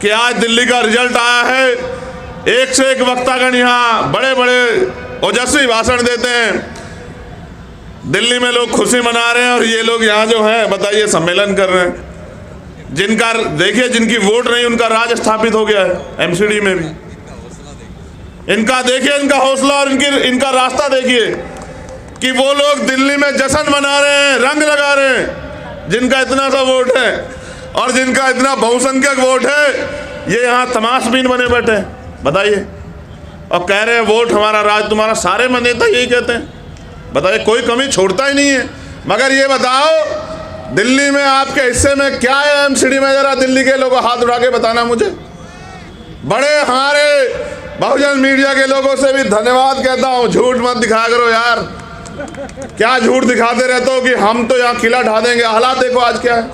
कि आज दिल्ली का रिजल्ट आया है, एक से एक वक्तागण यहाँ बड़े बड़े ओजस्वी भाषण देते हैं। दिल्ली में लोग खुशी मना रहे हैं और ये लोग यहाँ जो है बताइए सम्मेलन कर रहे हैं। जिनका देखिए, जिनकी वोट नहीं उनका राज स्थापित हो गया है एमसीडी में भी। इनका देखिए, इनका हौसला और इनका रास्ता देखिए कि वो लोग दिल्ली में जश्न मना रहे हैं, रंग लगा रहे हैं, जिनका इतना सा वोट है और जिनका इतना बहुसंख्यक वोट है, ये यहाँ तमाशबीन बने बैठे हैं बताइए, और कह रहे हैं वोट हमारा राज तुम्हारा। सारे नेता यही कहते हैं, बताइए, कोई कमी छोड़ता ही नहीं है। मगर ये बताओ दिल्ली में आपके हिस्से में क्या है एमसीडी में? जरा दिल्ली के लोगों हाथ उठा के बताना मुझे। बड़े हमारे बहुजन मीडिया के लोगों से भी धन्यवाद कहता हूँ, झूठ मत दिखाया करो यार। क्या झूठ दिखाते रहते हो कि हम तो यहाँ किला ढा देंगे। हालात देखो आज क्या है,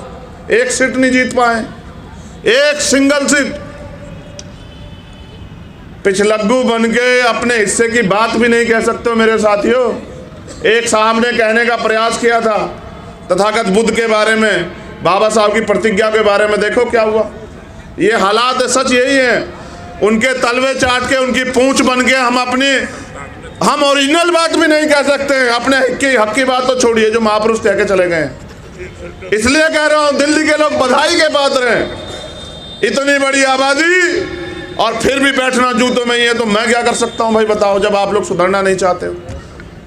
एक सीट नहीं जीत पाए, एक सिंगल सीट। पिछलग्गू बन के अपने हिस्से की बात भी नहीं कह सकते हो मेरे साथियों। एक साहब ने कहने का प्रयास किया था तथागत बुद्ध के बारे में, बाबा साहब की प्रतिज्ञा के बारे में, देखो क्या हुआ। ये हालात सच यही है। उनके तलवे चाट के, उनकी पूंछ बन के हम ओरिजिनल बात भी नहीं कह सकते हैं। अपने हक की बात तो छोड़िए, जो महापुरुष कह के चले गए हैं। इसलिए कह रहा हूं दिल्ली के लोग बधाई के पात्र हैं। इतनी बड़ी आबादी और फिर भी बैठना जूतों में ही है, तो मैं क्या कर सकता हूं भाई बताओ, जब आप लोग सुधरना नहीं चाहते हो।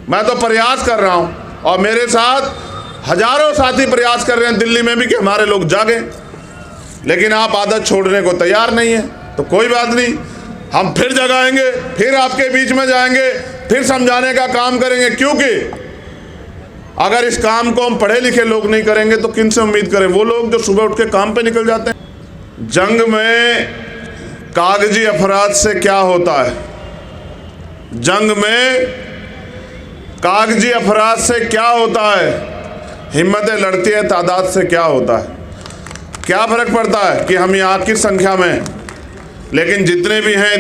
मैं तो प्रयास कर रहा हूं और मेरे साथ हजारों साथी प्रयास कर रहे हैं दिल्ली में भी कि हमारे लोग जागें, लेकिन आप आदत छोड़ने को तैयार नहीं है। तो कोई बात नहीं, हम फिर जगाएंगे, फिर आपके बीच में जाएंगे, फिर समझाने का काम करेंगे। क्योंकि अगर इस काम को हम पढ़े लिखे लोग नहीं करेंगे तो किन से उम्मीद करें? वो लोग जो सुबह उठ के काम पे निकल जाते हैं। जंग में कागजी अपराध से क्या होता है? जंग में कागजी अपराध से क्या होता है? हिम्मतें लड़ती है, तादाद से क्या होता है? क्या फर्क पड़ता है कि हम यहाँ किस संख्या में, लेकिन जितने भी हैं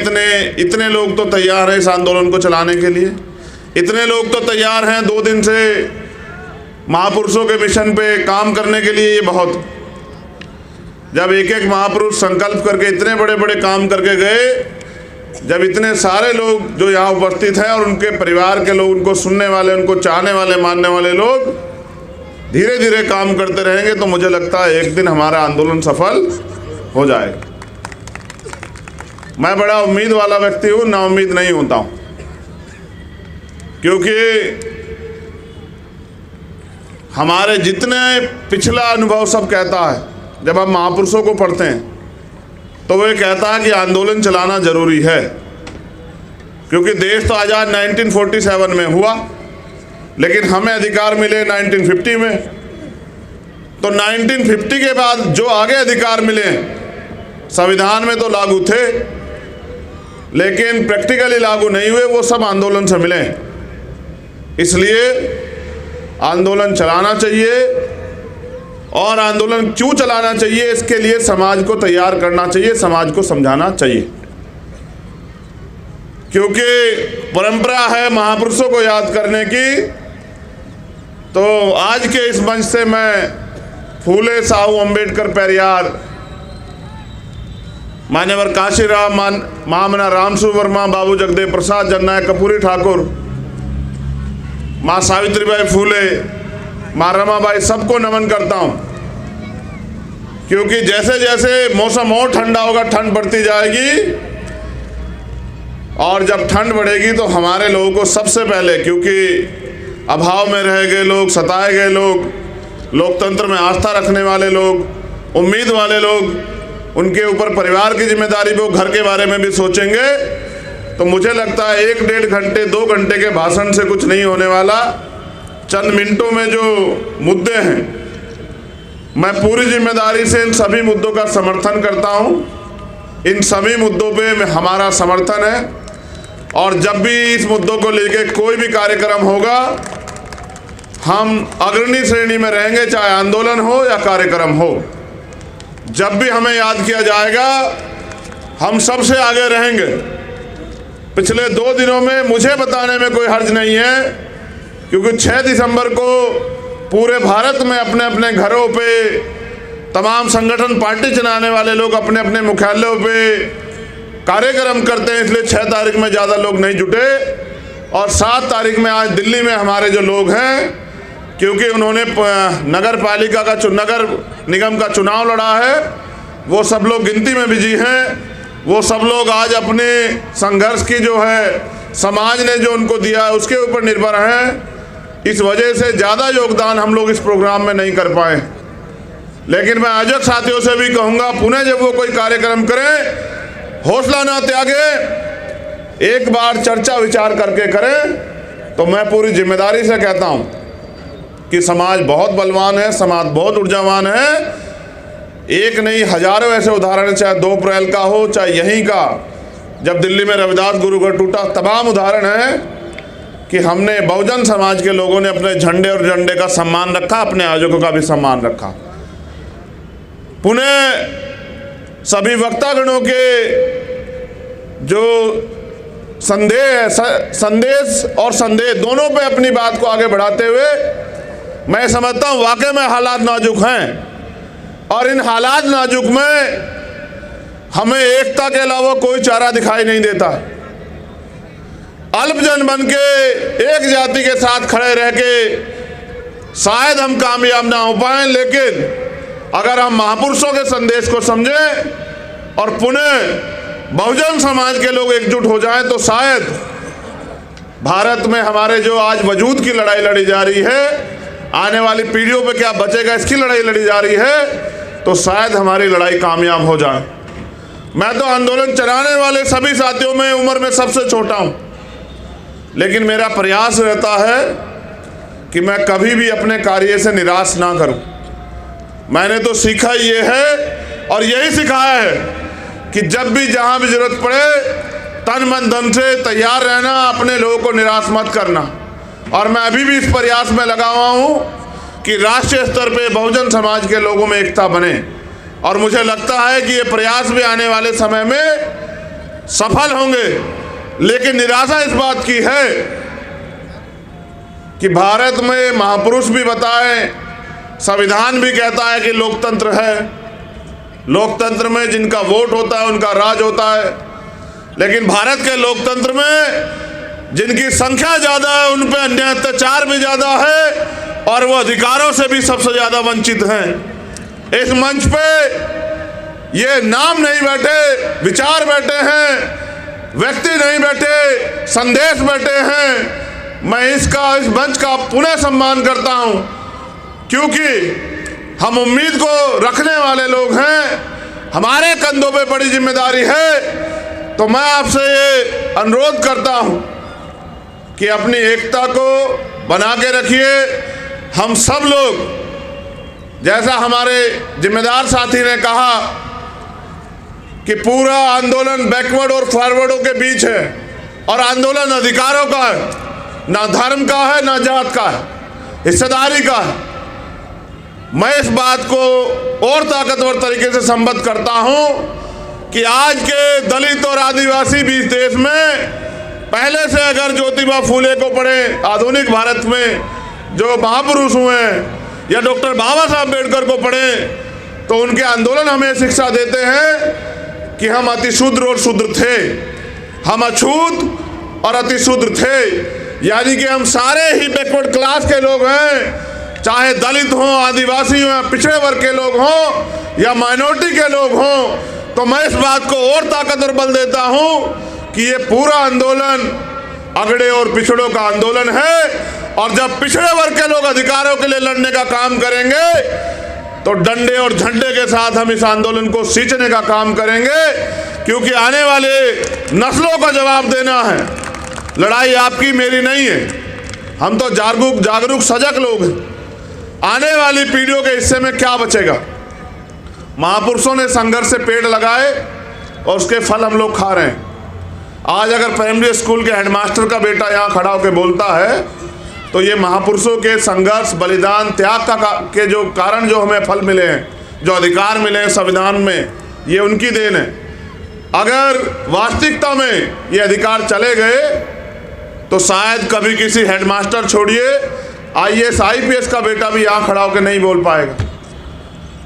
इतने लोग तो तैयार हैं इस आंदोलन को चलाने के लिए। इतने लोग तो तैयार हैं 2 दिन से महापुरुषों के मिशन पे काम करने के लिए। ये बहुत, जब एक एक महापुरुष संकल्प करके इतने बड़े बड़े काम करके गए, जब इतने सारे लोग जो यहाँ उपस्थित हैं और उनके परिवार के लोग, उनको सुनने वाले, उनको चाहने वाले, मानने वाले लोग धीरे धीरे काम करते रहेंगे, तो मुझे लगता है एक दिन हमारा आंदोलन सफल हो जाएगा। मैं बड़ा उम्मीद वाला व्यक्ति हूँ, ना उम्मीद नहीं होता हूँ, क्योंकि हमारे जितने पिछला अनुभव सब कहता है, जब हम महापुरुषों को पढ़ते हैं तो वो कहता है कि आंदोलन चलाना जरूरी है। क्योंकि देश तो आज़ाद 1947 में हुआ, लेकिन हमें अधिकार मिले 1950 में। तो 1950 के बाद जो आगे अधिकार मिले संविधान में तो लागू थे, लेकिन प्रैक्टिकली लागू नहीं हुए, वो सब आंदोलन से मिले। इसलिए आंदोलन चलाना चाहिए, और आंदोलन क्यों चलाना चाहिए, इसके लिए समाज को तैयार करना चाहिए, समाज को समझाना चाहिए। क्योंकि परंपरा है महापुरुषों को याद करने की। तो आज के इस मंच से मैं फूले, साहू अम्बेडकर, पेरियार, मान्यवर काशीराम, महामना रामसु वर्मा, बाबू जगदेव प्रसाद, जननायक कर्पूरी ठाकुर, माँ सावित्रीबाई फूले, माँ रमाबाई, सबको नमन करता हूँ। क्योंकि जैसे जैसे मौसम और ठंडा होगा, ठंड बढ़ती जाएगी, और जब ठंड बढ़ेगी तो हमारे लोगों को सबसे पहले, क्योंकि अभाव में रह गए लोग, सताए गए लोग, लोकतंत्र में आस्था रखने वाले लोग, उम्मीद वाले लोग, उनके ऊपर परिवार की जिम्मेदारी, वो घर के बारे में भी सोचेंगे। तो मुझे लगता है 1-1.5 घंटे 2 घंटे के भाषण से कुछ नहीं होने वाला। चंद मिनटों में जो मुद्दे हैं, मैं पूरी जिम्मेदारी से इन सभी मुद्दों का समर्थन करता हूं। इन सभी मुद्दों पे हमारा समर्थन है, और जब भी इस मुद्दों को लेकर कोई भी कार्यक्रम होगा, हम अग्रणी श्रेणी में रहेंगे, चाहे आंदोलन हो या कार्यक्रम हो। जब भी हमें याद किया जाएगा, हम सबसे आगे रहेंगे। पिछले 2 दिनों में मुझे बताने में कोई हर्ज नहीं है, क्योंकि 6 दिसंबर को पूरे भारत में अपने अपने घरों पे तमाम संगठन पार्टी चलाने वाले लोग अपने अपने मुख्यालयों पे कार्यक्रम करते हैं, इसलिए 6 तारीख में ज़्यादा लोग नहीं जुटे। और 7 तारीख में आज दिल्ली में हमारे जो लोग हैं, क्योंकि उन्होंने नगर पालिका का नगर निगम का चुनाव लड़ा है, वो सब लोग गिनती में बिजी हैं। वो सब लोग आज अपने संघर्ष की जो है समाज ने जो उनको दिया है उसके ऊपर निर्भर हैं। इस वजह से ज़्यादा योगदान हम लोग इस प्रोग्राम में नहीं कर पाए। लेकिन मैं आयोजक साथियों से भी कहूँगा, पुनः जब वो कोई कार्यक्रम करें, हौसला ना त्यागे, एक बार चर्चा विचार करके करें। तो मैं पूरी जिम्मेदारी से कहता हूँ कि समाज बहुत बलवान है, समाज बहुत ऊर्जावान है। एक नहीं हजारों ऐसे उदाहरण, चाहे 2 अप्रैल का हो, चाहे यहीं का जब दिल्ली में रविदास गुरुकुल टूटा, तमाम उदाहरण हैं कि हमने बहुजन समाज के लोगों ने अपने झंडे और झंडे का सम्मान रखा, अपने आयोजकों का भी सम्मान रखा। पुनः सभी वक्तागणों के जो संदेश और संदेश दोनों पे अपनी बात को आगे बढ़ाते हुए मैं समझता हूँ वाकई में हालात नाजुक हैं। और इन हालात नाजुक में हमें एकता के अलावा कोई चारा दिखाई नहीं देता। अल्पजन बन के एक जाति के साथ खड़े रह के शायद हम कामयाब ना हो पाएं, लेकिन अगर हम महापुरुषों के संदेश को समझें और पुनः बहुजन समाज के लोग एकजुट हो जाएं, तो शायद भारत में हमारे जो आज वजूद की लड़ाई लड़ी जा रही है, आने वाली पीढ़ियों पे क्या बचेगा इसकी लड़ाई लड़ी जा रही है, तो शायद हमारी लड़ाई कामयाब हो जाए। मैं तो आंदोलन चलाने वाले सभी साथियों में उम्र में सबसे छोटा हूँ, लेकिन मेरा प्रयास रहता है कि मैं कभी भी अपने कार्य से निराश ना करूँ। मैंने तो सीखा ये है और यही सिखाया है कि जब भी जहाँ भी जरूरत पड़े तन मन धन से तैयार रहना, अपने लोगों को निराश मत करना। और मैं अभी भी इस प्रयास में लगा हुआ हूँ कि राष्ट्रीय स्तर पे बहुजन समाज के लोगों में एकता बने। और मुझे लगता है कि ये प्रयास भी आने वाले समय में सफल होंगे। लेकिन निराशा इस बात की है कि भारत में महापुरुष भी बताएं, संविधान भी कहता है कि लोकतंत्र है, लोकतंत्र में जिनका वोट होता है उनका राज होता है। लेकिन भारत के लोकतंत्र में जिनकी संख्या ज़्यादा है उन पर अन्याय अत्याचार भी ज़्यादा है और वो अधिकारों से भी सबसे ज़्यादा वंचित हैं। इस मंच पे ये नाम नहीं बैठे, विचार बैठे हैं, व्यक्ति नहीं बैठे, संदेश बैठे हैं। मैं इस मंच का पुनः सम्मान करता हूँ, क्योंकि हम उम्मीद को रखने वाले लोग हैं, हमारे कंधों पे बड़ी जिम्मेदारी है। तो मैं आपसे ये अनुरोध करता हूँ कि अपनी एकता को बना के रखिए। हम सब लोग, जैसा हमारे जिम्मेदार साथी ने कहा कि पूरा आंदोलन बैकवर्ड और फॉरवर्डों के बीच है और आंदोलन अधिकारों का है, ना धर्म का है ना जात का है, हिस्सेदारी का है। मैं इस बात को और ताकतवर तरीके से संबद्ध करता हूं कि आज के दलित और आदिवासी भी इस देश में पहले से अगर ज्योतिबा फूले को पढ़े, आधुनिक भारत में जो महापुरुष हुए हैं, या डॉक्टर बाबा साहब अम्बेडकर को पढ़े, तो उनके आंदोलन हमें शिक्षा देते हैं कि हम अतिशूद्र और शूद्र थे, हम अछूत और अतिशूद्र थे। यानी कि हम सारे ही बैकवर्ड क्लास के लोग हैं, चाहे दलित हों, आदिवासी हों, पिछड़े वर्ग के लोग हों या माइनॉरिटी के लोग हों। तो मैं इस बात को और ताकत और बल देता हूं कि ये पूरा आंदोलन अगड़े और पिछड़ों का आंदोलन है। और जब पिछड़े वर्ग के लोग अधिकारों के लिए लड़ने का काम करेंगे तो डंडे और झंडे के साथ हम इस आंदोलन को सींचने का काम करेंगे, क्योंकि आने वाले नस्लों का जवाब देना है। लड़ाई आपकी मेरी नहीं है, हम तो जागरूक सजग लोग हैं। आने वाली पीढ़ियों के हिस्से में क्या बचेगा? महापुरुषों ने संघर्ष से पेड़ लगाए और उसके फल हम लोग खा रहे हैं। आज अगर प्राइमरी स्कूल के हेडमास्टर का बेटा यहाँ खड़ा होकर बोलता है तो ये महापुरुषों के संघर्ष, बलिदान, त्याग के जो कारण जो हमें फल मिले हैं, जो अधिकार मिले हैं संविधान में, ये उनकी देन है। अगर वास्तविकता में ये अधिकार चले गए तो शायद कभी किसी हेडमास्टर छोड़िए IAS IPS का बेटा भी यहाँ खड़ा होकर नहीं बोल पाएगा।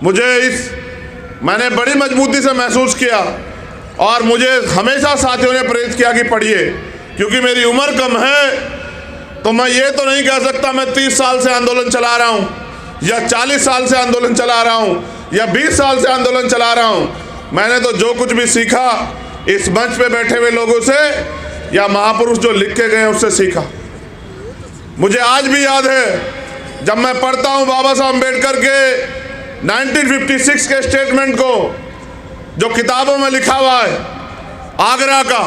मैंने बड़ी मजबूती से महसूस किया और मुझे हमेशा साथियों ने प्रेरित किया कि पढ़िए, क्योंकि मेरी उम्र कम है तो मैं ये तो नहीं कह सकता मैं 30 साल से आंदोलन चला रहा हूँ या 40 साल से आंदोलन चला रहा हूँ या 20 साल से आंदोलन चला रहा हूँ। मैंने तो जो कुछ भी सीखा इस मंच पे बैठे हुए लोगों से या महापुरुष जो लिख के गए उससे सीखा। मुझे आज भी याद है जब मैं पढ़ता हूँ बाबा साहब अम्बेडकर के 1956 के स्टेटमेंट को, जो किताबों में लिखा हुआ है आगरा का,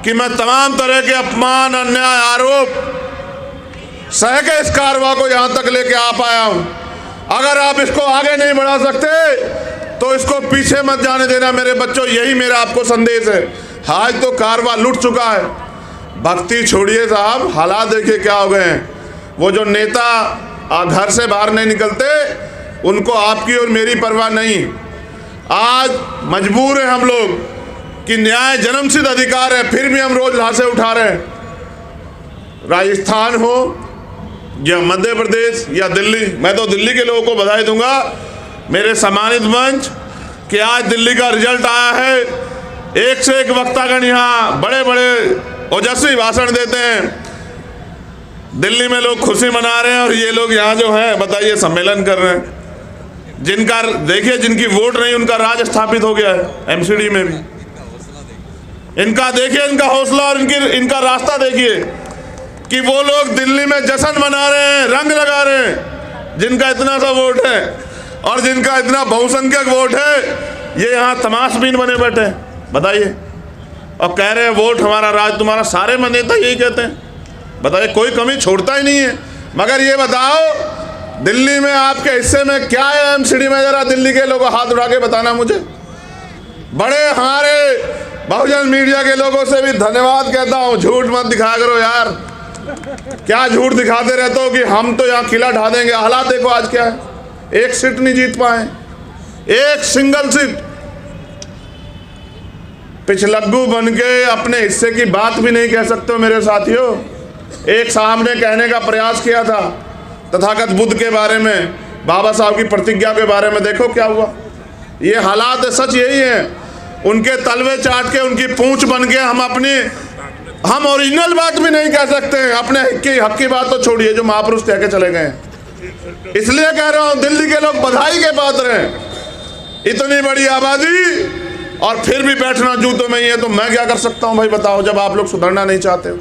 कि मैं तमाम तरह के अपमान, अन्याय, आरोप सह के इस कारवां को यहाँ तक लेके आ पाया हूँ। अगर आप इसको आगे नहीं बढ़ा सकते तो इसको पीछे मत जाने देना मेरे बच्चों, यही मेरा आपको संदेश है। आज तो कारवां लुट चुका है, भक्ति छोड़िए साहब, हालात देखिए क्या हो गए हैं। वो जो नेता घर से बाहर नहीं निकलते उनको आपकी और मेरी परवाह नहीं। आज मजबूर हैं हम लोग कि न्याय जन्मसिद्ध अधिकार है, फिर भी हम रोज लाशें उठा रहे हैं। राजस्थान हो या मध्य प्रदेश या दिल्ली, मैं तो दिल्ली के लोगों को बधाई दूंगा मेरे सम्मानित मंच कि आज दिल्ली का रिजल्ट आया है। एक से एक वक्तागण यहाँ बड़े बड़े ओजस्वी भाषण देते हैं। दिल्ली में लोग खुशी मना रहे हैं और ये लोग यहाँ जो है बताइए सम्मेलन कर रहे हैं। जिनका देखिए, जिनकी वोट नहीं उनका राज स्थापित हो गया है एमसीडी में भी। इनका देखिए, इनका हौसला और इनका रास्ता देखिए कि वो लोग दिल्ली में जश्न मना रहे हैं, रंग लगा रहे हैं, जिनका इतना सा वोट है और जिनका इतना बहुसंख्यक वोट है, ये यहाँ तमाशबीन बने बैठे हैं बताइए, और कह रहे हैं वोट हमारा, राज तुम्हारा। सारे नेता यही कहते हैं, बताइए, कोई कमी छोड़ता ही नहीं है। मगर ये बताओ दिल्ली में आपके हिस्से में क्या है एमसीडी में, जरा दिल्ली के लोगों हाथ उठा के बताना मुझे। बड़े हमारे बहुजन मीडिया के लोगों से भी धन्यवाद कहता हूँ, झूठ मत दिखाया करो यार, क्या झूठ दिखाते रहते हो कि हम तो यहाँ किला ढा देंगे। हालात देखो आज क्या है, एक सीट नहीं जीत पाए, एक सिंगल सीट। पिछलग्गू बन के अपने हिस्से की बात भी नहीं कह सकते हो मेरे साथियों। एक साहब ने कहने का प्रयास किया था तथागत बुद्ध के बारे में, बाबा साहब की प्रतिज्ञा के बारे में, देखो क्या हुआ। ये हालात है, सच यही है। उनके तलवे चाट के, उनकी पूंछ बन के हम ओरिजिनल बात भी नहीं कह सकते हैं। अपने हक की बात तो छोड़िए जो महापुरुष कह के चले गए। इसलिए कह रहा हूं दिल्ली के लोग बधाई के पात्र हैं। इतनी बड़ी आबादी और फिर भी बैठना जूतों में ही है, तो मैं क्या कर सकता हूं भाई बताओ, जब आप लोग सुधरना नहीं चाहते हो।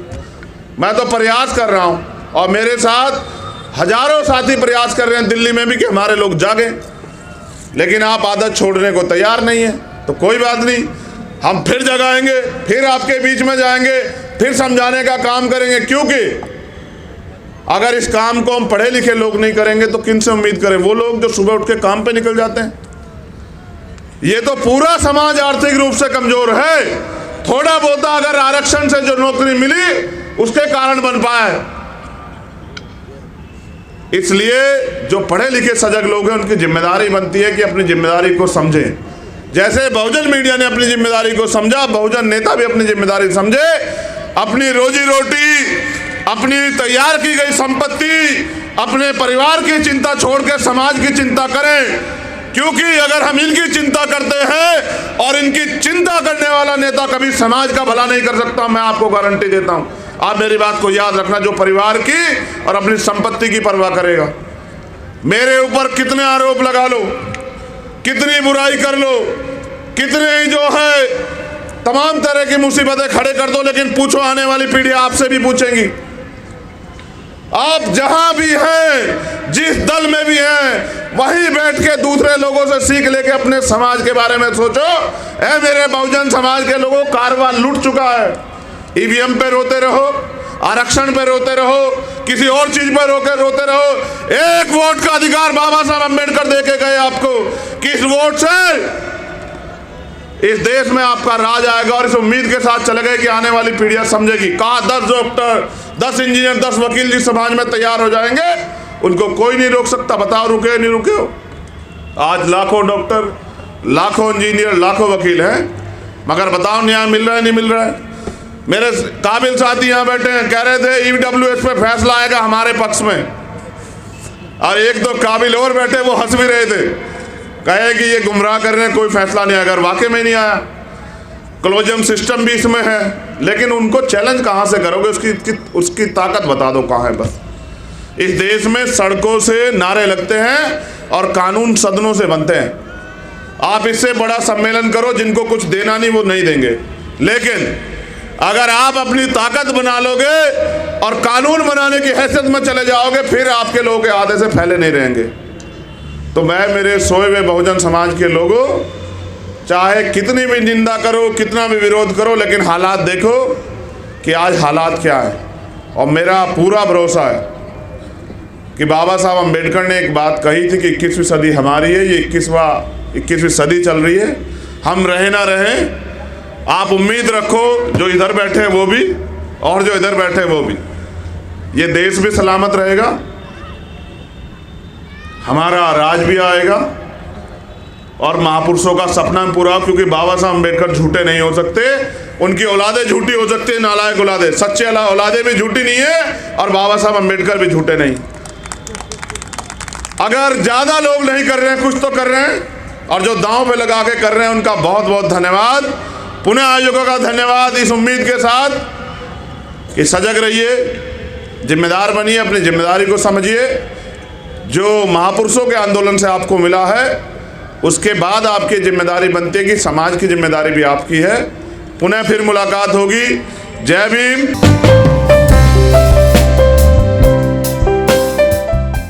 मैं तो प्रयास कर रहा हूं और मेरे साथ हजारों साथी प्रयास कर रहे हैं दिल्ली में भी कि हमारे लोग जागे, लेकिन आप आदत छोड़ने को तैयार नहीं है। तो कोई बात नहीं, हम फिर जगाएंगे, फिर आपके बीच में जाएंगे, फिर समझाने का काम करेंगे। क्योंकि अगर इस काम को हम पढ़े लिखे लोग नहीं करेंगे तो किन से उम्मीद करें? वो लोग जो सुबह उठ के काम पे निकल जाते हैं। ये तो पूरा समाज आर्थिक रूप से कमजोर है। थोड़ा बहुत अगर आरक्षण से जो नौकरी मिली उसके कारण बन पाए। इसलिए जो पढ़े लिखे सजग लोग हैं उनकी जिम्मेदारी बनती है कि अपनी जिम्मेदारी को समझें। जैसे बहुजन मीडिया ने अपनी जिम्मेदारी को समझा, बहुजन नेता भी अपनी जिम्मेदारी समझे। अपनी रोजी रोटी, अपनी तैयार की गई संपत्ति, अपने परिवार की चिंता छोड़ के समाज की चिंता करें। क्योंकि अगर हम इनकी चिंता करते हैं और इनकी चिंता करने वाला नेता कभी समाज का भला नहीं कर सकता, मैं आपको गारंटी देता हूं। आप मेरी बात को याद रखना, जो परिवार की और अपनी संपत्ति की परवाह करेगा। मेरे ऊपर कितने आरोप लगा लो, कितनी बुराई कर लो, कितने ही जो है तमाम तरह की मुसीबतें खड़े कर दो, लेकिन पूछो आने वाली पीढ़ी आपसे भी पूछेंगी। आप जहां भी हैं, जिस दल में भी हैं, वहीं बैठ के दूसरे लोगों से सीख लेके अपने समाज के बारे में सोचो। ऐ मेरे बहुजन समाज के लोगों, कारवां लूट चुका है। ईवीएम पे रोते रहो, आरक्षण पे रोते रहो, किसी और चीज पर रोते रहो। एक वोट का अधिकार बाबा साहब अम्बेडकर दे के गए आपको कि इस वोट से इस देश में आपका राज आएगा। और इस उम्मीद के साथ चले गए कि आने वाली पीढ़ियां समझेगी। कहा 10 डॉक्टर, 10 इंजीनियर, 10 वकील जिस समाज में तैयार हो जाएंगे उनको कोई नहीं रोक सकता। बताओ रुके नहीं रुके हो? आज लाखों डॉक्टर, लाखों इंजीनियर, लाखों वकील हैं, मगर बताओ न्याय मिल रहा है नहीं मिल रहा है? मेरे काबिल साथी यहाँ बैठे हैं, कह रहे थे ईडब्ल्यूएस पे फैसला आएगा हमारे पक्ष में, और एक दो काबिल और बैठे वो हंस भी रहे थे। कहे कि ये गुमराह कर रहे हैं, कोई फैसला नहीं, अगर वाकई में नहीं आया, क्लोजम सिस्टम भी इसमें है, लेकिन उनको चैलेंज कहाँ से करोगे, उसकी ताकत बता दो कहाँ है। बस इस देश में सड़कों से नारे लगते हैं और कानून सदनों से बनते हैं। आप इससे बड़ा सम्मेलन करो, जिनको कुछ देना नहीं वो नहीं देंगे, लेकिन अगर आप अपनी ताकत बना लोगे और कानून बनाने की हैसियत में चले जाओगे, फिर आपके लोग के आधे से फैले नहीं रहेंगे। तो मैं मेरे सोए हुए बहुजन समाज के लोगों, चाहे कितनी भी निंदा करो, कितना भी विरोध करो, लेकिन हालात देखो कि आज हालात क्या है। और मेरा पूरा भरोसा है कि बाबा साहब अम्बेडकर ने एक बात कही थी कि 21वीं सदी हमारी है, ये 21वीं सदी चल रही है, हम रहे ना रहें, आप उम्मीद रखो जो इधर बैठे हैं वो भी और जो इधर बैठे हैं वो भी, ये देश भी सलामत रहेगा, हमारा राज भी आएगा और महापुरुषों का सपना पूरा, क्योंकि बाबा साहब अम्बेडकर झूठे नहीं हो सकते, उनकी औलादे झूठी हो सकती है, नालायक औलादे, सच्चे औलादे भी झूठी नहीं है और बाबा साहब अम्बेडकर भी झूठे नहीं। अगर ज़्यादा लोग नहीं कर रहे हैं, कुछ तो कर रहे हैं, और जो दांव पे लगा के कर रहे हैं उनका बहुत बहुत धन्यवाद। पुणे आयोजकों का धन्यवाद, इस उम्मीद के साथ कि सजग रहिए, जिम्मेदार बनिए, अपनी जिम्मेदारी को समझिए। जो महापुरुषों के आंदोलन से आपको मिला है, उसके बाद आपकी जिम्मेदारी बनती है कि समाज की जिम्मेदारी भी आपकी है। पुनः फिर मुलाकात होगी। जय भीम।